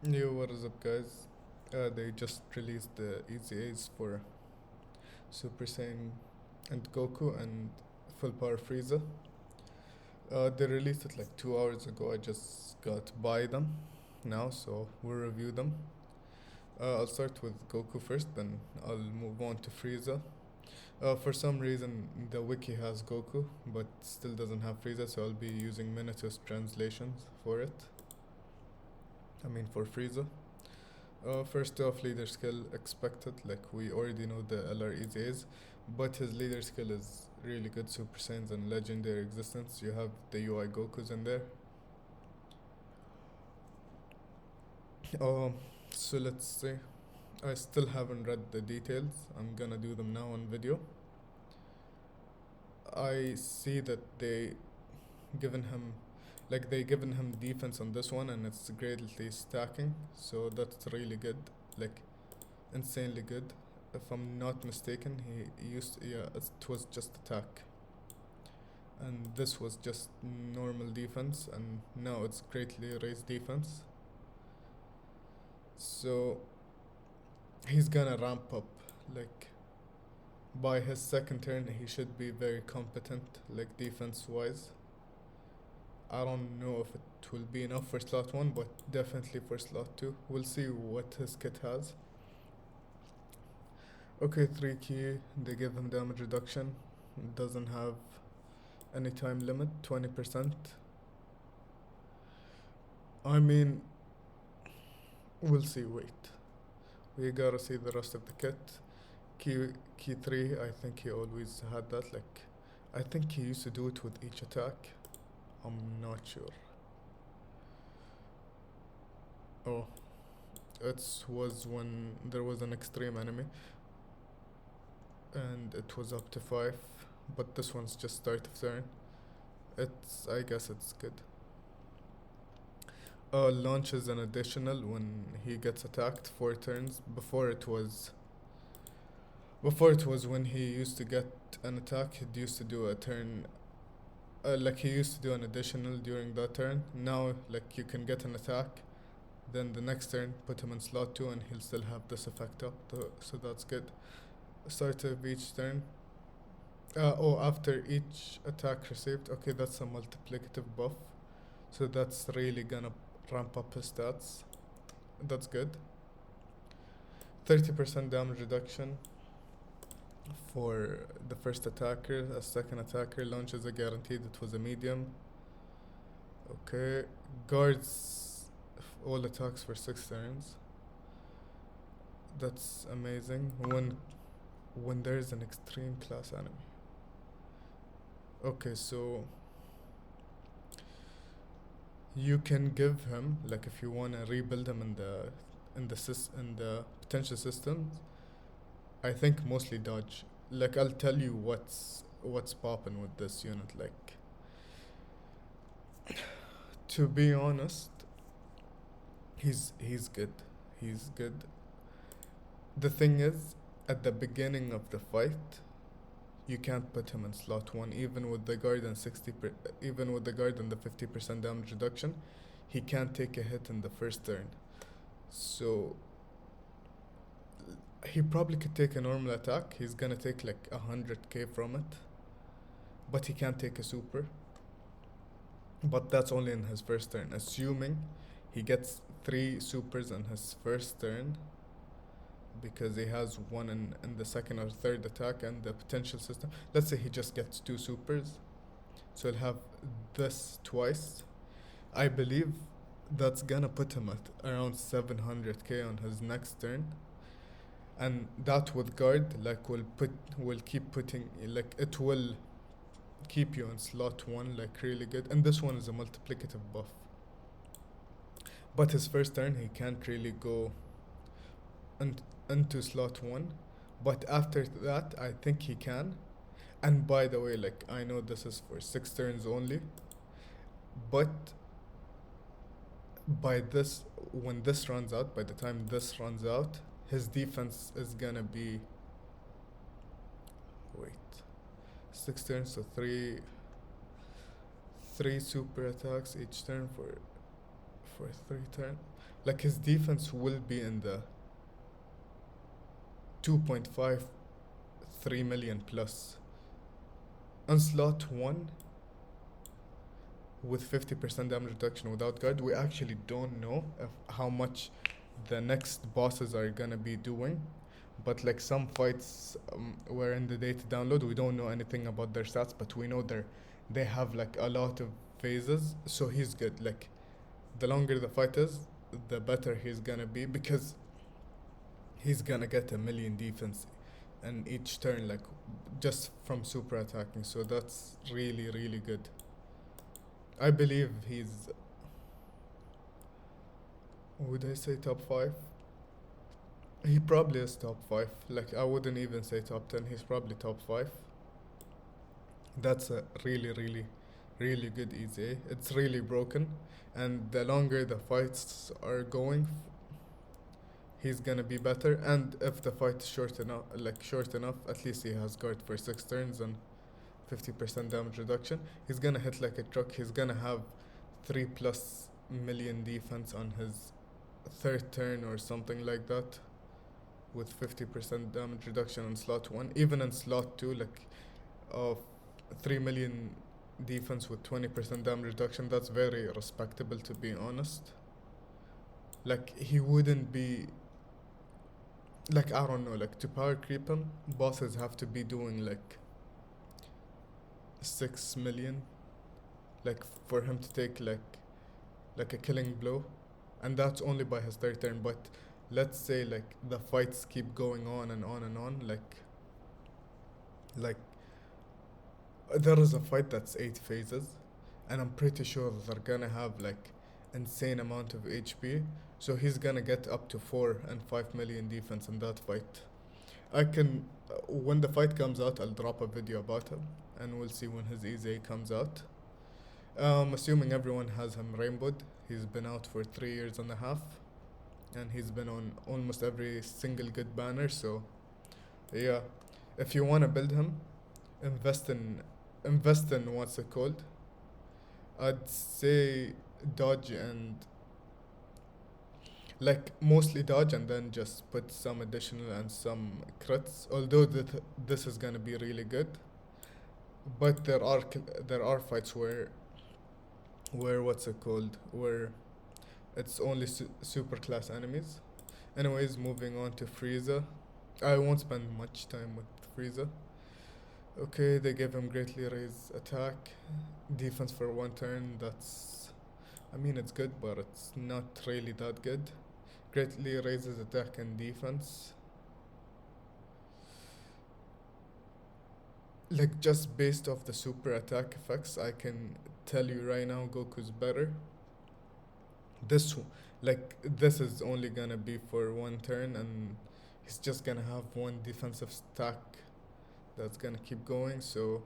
Yo, what is up, guys? They just released the Ezas for Super Saiyan and Goku and Full Power Frieza. They released it like 2 hours ago. I just got to buy them now, so we'll review them. I'll start with Goku first, then I'll move on to Frieza. For some reason, the wiki has Goku, but still doesn't have Frieza, so I'll be using Minotaur's translations for it. I mean, for Frieza. First off, leader skill expected, like we already know the LREZ is, but his leader skill is really good. Super Saiyans and legendary existence. You have the UI Gokus in there. Um, so let's see. I still haven't read the details. I'm gonna do them now on video. I see that given him, they given him defense on this one, and it's greatly stacking. So that's really good. Like insanely good. If I'm not mistaken, he used it was just attack, and this was just normal defense, and now it's greatly raised defense. So he's gonna ramp up. Like by his second turn, he should be very competent, like defense wise. I don't know if it will be enough for slot 1, but definitely for slot 2. We'll see what his kit has. Okay, 3 key, they give him damage reduction. Doesn't have any time limit, 20%. I mean, we'll see, wait. We gotta see the rest of the kit. Key 3, I think he always had that, like, I think he used to do it with each attack. I'm not sure. Oh, it was when there was an extreme enemy, and it was up to 5, but this one's just start of turn. I guess it's good. Launches an additional when he gets attacked 4 turns. Before it was when he used to get an attack, he used to do a turn. Like he used to do an additional during that turn. Now, like you can get an attack, then the next turn put him in slot 2, and he'll still have this effect up. So that's good. Start of each turn. After each attack received. Okay, that's a multiplicative buff. So that's really gonna ramp up his stats. That's good. 30% damage reduction for the first attacker. A second attacker launches a guaranteed. It was a medium. Okay. Guards all attacks for 6 turns. That's amazing. When there's an extreme class enemy. Okay, so you can give him, like if you wanna rebuild him in the potential systems. I think mostly dodge. Like I'll tell you what's poppin' with this unit. Like to be honest, he's good. He's good. The thing is, at the beginning of the fight, you can't put him in slot 1, even with the guard and even with the guard and the 50% damage reduction. He can't take a hit in the first turn. So he probably could take a normal attack. He's gonna take like 100k from it, but he can't take a super. But that's only in his first turn, assuming he gets 3 supers in his first turn, because he has one in the second or third attack and the potential system. Let's say he just gets 2 supers, so he'll have this twice. I believe that's gonna put him at around 700k on his next turn, and that with guard, like will keep putting, like it will keep you in slot 1, like really good. And this one is a multiplicative buff, but his first turn he can't really go into slot 1, but after that I think he can. And by the way, like I know this is for 6 turns only, but by the time this runs out, his defense is gonna be, wait, 6 turns, so 3 super attacks each turn for 3 turns. Like his defense will be in the 2.5 3 million plus. On slot 1 with 50% damage reduction without guard, we actually don't know how much the next bosses are gonna be doing. But like some fights were in the data download, we don't know anything about their stats, but we know they have like a lot of phases, so he's good. Like the longer the fight is, the better he's gonna be, because he's gonna get a million defense and each turn, like just from super attacking, so that's really really good. I believe he's, would I say top 5? He probably is top 5. Like I wouldn't even say top 10, he's probably top 5. That's a really really really good EZA. It's really broken, and the longer the fights are going, he's gonna be better. And if the fight is short enough, at least he has guard for 6 turns and 50% damage reduction. He's gonna hit like a truck. He's gonna have 3 plus million defense on his third turn or something like that, with 50% damage reduction on slot 1. Even in slot 2, like uh, 3 million defense with 20% damage reduction, that's very respectable, to be honest. Like he wouldn't be, like I don't know, like to power creep him, bosses have to be doing like 6 million, like for him to take like a killing blow, and that's only by his third turn. But let's say like the fights keep going on and on and on, like there is a fight that's 8 phases, and I'm pretty sure they're gonna have like insane amount of HP, so he's gonna get up to 4 and 5 million defense in that fight. I can, when the fight comes out, I'll drop a video about him, and we'll see when his EZA comes out. Assuming everyone has him rainbowed, he's been out for 3 years and a half, and he's been on almost every single good banner. So, yeah, if you wanna build him, invest in what's it called? I'd say dodge, and like mostly dodge, and then just put some additional and some crits. Although this is gonna be really good, but there are fights where what's it called, where it's only super class enemies. Anyways, moving on to Frieza. I won't spend much time with Frieza. Okay, they gave him greatly raise attack, defense for 1 turn. That's, I mean, it's good, but it's not really that good. Greatly raises attack and defense. Like just based off the super attack effects, I can tell you right now Goku's better. This this is only gonna be for 1 turn, and he's just gonna have 1 defensive stack that's gonna keep going. So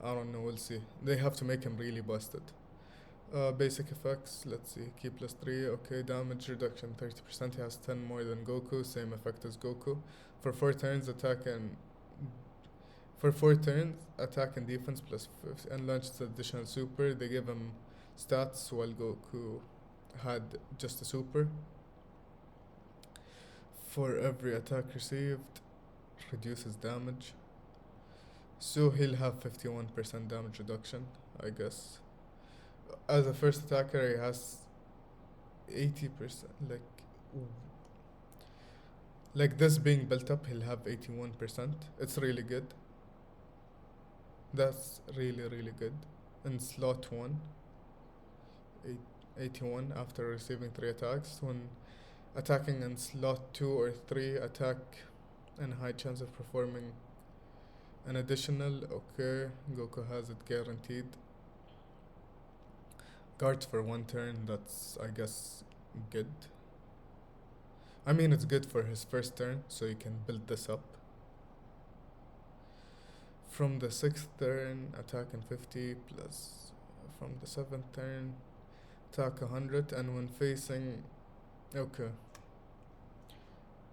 I don't know, we'll see. They have to make him really busted. Basic effects, let's see. Key plus 3, okay, damage reduction 30%. He has 10 more than Goku, same effect as Goku. For 4 turns, attack and defense plus 50, and launches additional super. They give him stats while Goku had just a super. For every attack received, reduces damage. So he'll have 51% damage reduction, I guess. As a first attacker, he has 80%. Like this being built up, he'll have 81%. It's really good. That's really really good. In slot 1, 81 after receiving 3 attacks. When attacking in slot 2 or 3, attack and high chance of performing an additional. Okay, Goku has it guaranteed. Guards for 1 turn, that's I guess good. I mean, it's good for his first turn, so you can build this up. From the 6th turn, attack in 50 plus. From the 7th turn, attack 100, and when facing, okay,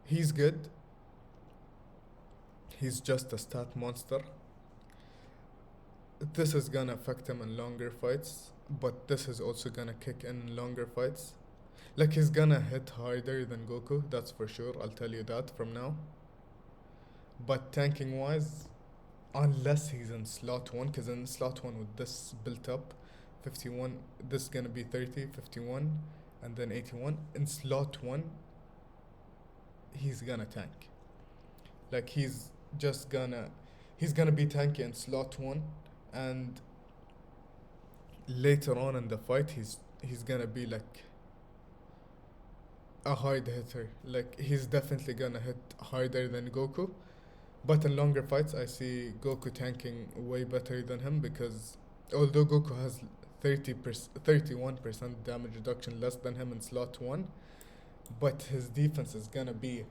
he's good. He's just a stat monster. This is gonna affect him in longer fights, but this is also gonna kick in longer fights. Like he's gonna hit harder than Goku, that's for sure. I'll tell you that from now. But tanking wise, unless he's in slot one, because in slot one with this built up, 51, this is gonna be 30, 51, and then 81. In slot one, he's gonna tank. Like just gonna, he's gonna be tanky in slot one, and later on in the fight, he's gonna be like a hard hitter. Like he's definitely gonna hit harder than Goku. But in longer fights, I see Goku tanking way better than him because although Goku has 31% damage reduction less than him in slot 1, but his defense is gonna be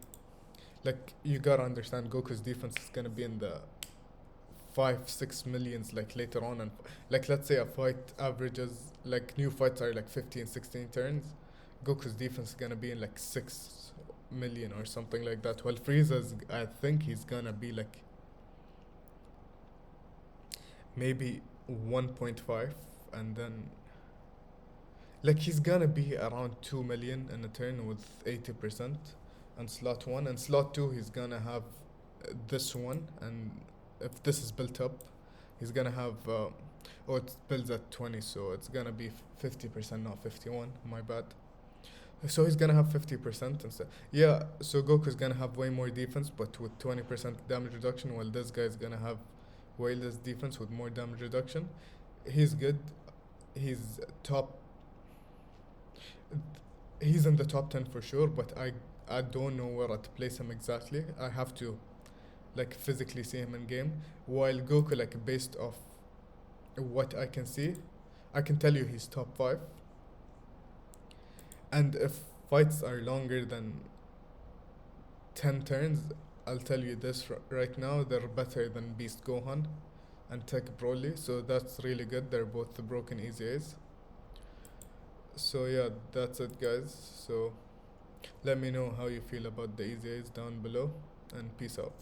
like you gotta understand Goku's defense is gonna be in the 5-6 millions like later on, and like let's say a fight averages like new fights are like 15 16 turns, Goku's defense is gonna be in like 6 million or something like that, while Frieza's I think he's gonna be like maybe 1.5, and then like he's gonna be around 2 million in a turn with 80% and slot 1, and slot 2 he's gonna have this one, and if this is built up he's gonna have oh it builds at 20, so it's gonna be 50%, not 51, my bad. So he's gonna have 50% instead. Yeah, so Goku's gonna have way more defense but with 20% damage reduction, while this guy's gonna have way less defense with more damage reduction. He's good. He's top. He's in the top 10 for sure, but I don't know where to place him exactly. I have to like physically see him in game. While Goku, like based off what I can see, I can tell you he's top 5. And if fights are longer than 10 turns, I'll tell you this right now, they're better than Beast Gohan and Tech Broly, so that's really good. They're both the broken easy A's. So yeah, that's it guys. So let me know how you feel about the easy A's down below, and peace out.